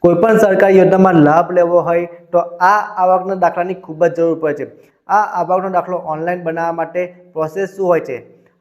કોઈપણ સરકારી યોજનામાં લાભ લેવો હોય તો આ આવકના દાખલાની ખૂબ જ જરૂર પડે છે। આ આવકનો દાખલો ઓનલાઈન બનાવવા માટે પ્રોસેસ શું હોય છે?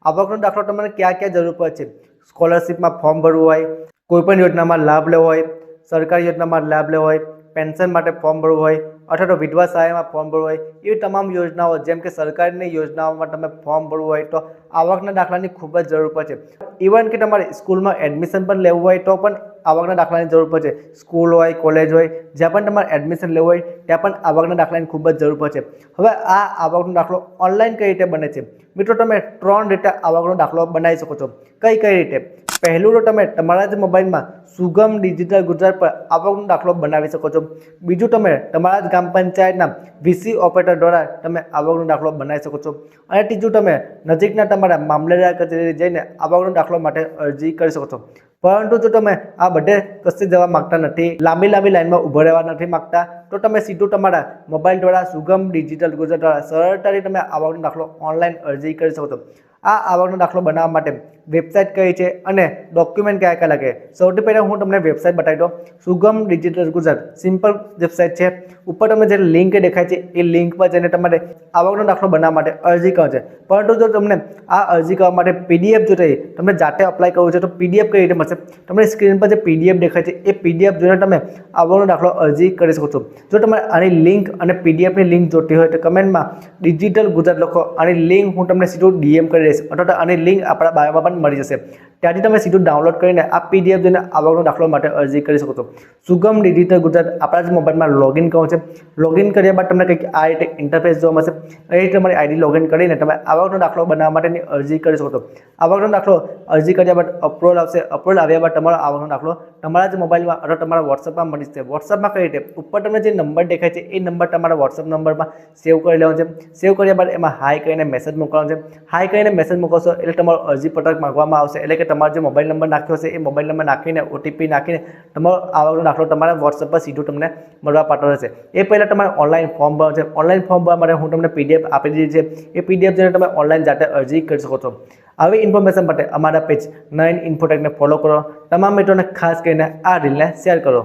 આવકનો દાખલો તમને ક્યાં ક્યાં જરૂર પડે છે? સ્કોલરશિપમાં ફોર્મ ભરવું હોય, કોઈપણ યોજનામાં લાભ લેવો હોય, સરકારી યોજનામાં લાભ લેવો હોય, પેન્શન માટે ફોર્મ ભરવું હોય અથવા તો વિધવા સહાયમાં ફોર્મ ભરવું હોય, એવી તમામ યોજનાઓ જેમ કે સરકારની યોજનાઓમાં તમે ફોર્મ ભરવું હોય તો આવકના દાખલાની ખૂબ જ જરૂર પડે છે। ઇવન કે તમારે સ્કૂલમાં એડમિશન પણ લેવું હોય તો પણ આવકના દાખલાની જરૂર પડે છે। સ્કૂલ હોય, કોલેજ હોય, જ્યાં પણ તમારે એડમિશન લેવું હોય ત્યાં પણ આવકના દાખલાની ખૂબ જ જરૂર પડે છે। હવે આ આવકનો દાખલો ઓનલાઈન કઈ રીતે બને છે? મિત્રો, તમે 3 રીતે આવકનો દાખલો બનાવી શકો છો। કઈ રીતે? પહેલું તો તમે તમારા જ મોબાઈલમાં સુગમ ડિજિટલ ગુજરાત પર આવકનો દાખલો બનાવી શકો છો। બીજું, તમે તમારા જ ગ્રામ પંચાયતના વીસી ઓપરેટર દ્વારા તમે આવકનો દાખલો બનાવી શકો છો। અને ત્રીજું, તમે નજીકના તમારા મામલતદાર કચેરી જઈને આવકનો દાખલો માટે અરજી કરી શકો છો। પરંતુ જો તમે આ બધે કશે જવા માંગતા નથી, લાંબી લાઈનમાં ઊભા રહેવા નથી માંગતા, તો તમે સીધું તમારા મોબાઈલ દ્વારા સુગમ ડિજિટલ ગુજરાત દ્વારા સરળતાથી તમે આવકનો દાખલો ઓનલાઈન અરજી કરી શકો છો। આ આવકનો દાખલો બનાવવા માટે વેબસાઇટ કઈ છે અને ડોક્યુમેન્ટ કયા કયા લાગે? સૌથી પહેલાં હું તમને વેબસાઇટ બતાવી દઉં। સુગમ ડિજિટલ ગુજરાત સિમ્પલ વેબસાઇટ છે। ઉપર તમને જે લિંક દેખાય છે એ લિંક પર જઈને તમારે આવકનો દાખલો બનાવવા માટે અરજી કરો છે। પરંતુ જો તમને આ અરજી કરવા માટે પીડીએફ જોઈતી હોય, તમને જાતે અપ્લાય કરવું છે તો પીડીએફ કઈ રીતે મળશે? તમને સ્ક્રીન પર જે પીડીએફ દેખાય છે એ પીડીએફ જોઈને તમે આવકનો દાખલો અરજી કરી શકો છો। જો તમારે આની લિંક અને પીડીએફની લિંક જોઈતી હોય તો કમેન્ટમાં ડિજિટલ ગુજરાત લખો। આની લિંક હું તમને સીધું ડીએમ કરી દઈશ અથવા તો આની લિંક આપણા બાયોમાં પણ મળી જશે। ત્યાંથી તમે સીધું ડાઉનલોડ કરીને આ પીડીએફ જોઈને આવકનો દાખલો માટે અરજી કરી શકો છો। સુગમ ડિજિટલ ગુજરાત આપણા જ મોબાઈલમાં લોગિન કરવું છે। લોગિન કર્યા બાદ તમને કંઈક આ રીતે ઇન્ટરફેસ જોવા મળશે। એ રીતે તમારી આઈડી લોગિન કરીને તમે આવકનો દાખલો બનાવવા માટેની અરજી કરી શકો છો। આવકનો દાખલો અરજી કર્યા બાદ અપલોડ આવશે। અપલોડ આવ્યા બાદ તમારો આવકનો દાખલો તમારા જ મોબાઈલમાં અથવા તમારા વોટ્સઅપમાં મળી જશે। વોટ્સઅપમાં કઈ રીતે? ઉપર તમને જે નંબર દેખાય છે એ નંબર તમારા વોટ્સઅપ નંબરમાં સેવ કરી લેવાનો છે। સેવ કર્યા બાદ એમાં હાઈ કરીને મેસેજ મોકલવાનો છે। હાઈ કરીને મેસેજ મોકલશો એટલે તમારો અરજી પત્રક માંગવામાં આવશે। એટલે કે તમારો જે મોબાઈલ નંબર નાખ્યો હશે એ મોબાઈલ નંબર નાખીને ઓટીપી નાખીને તમારો આવકનો દાખલો તમારા વોટ્સઅપ પર સીધું તમને મળવા પાત્ર રહેશે। એ પહેલાં તમારે ઓનલાઈન ફોર્મ ભરવાનું છે। ઓનલાઈન ફોર્મ ભરવા માટે હું તમને પીડીએફ આપી દીધી છે। એ પીડીએફ જોઈને તમે ઓનલાઈન જાતે અરજી કરી શકો છો। આવી ઇન્ફોર્મેશન માટે અમારા પેજ 9 ઇન્ફોટેકને ફોલો કરો। તમામ મિત્રોને ખાસ કરીને આ રીલને શેર કરો।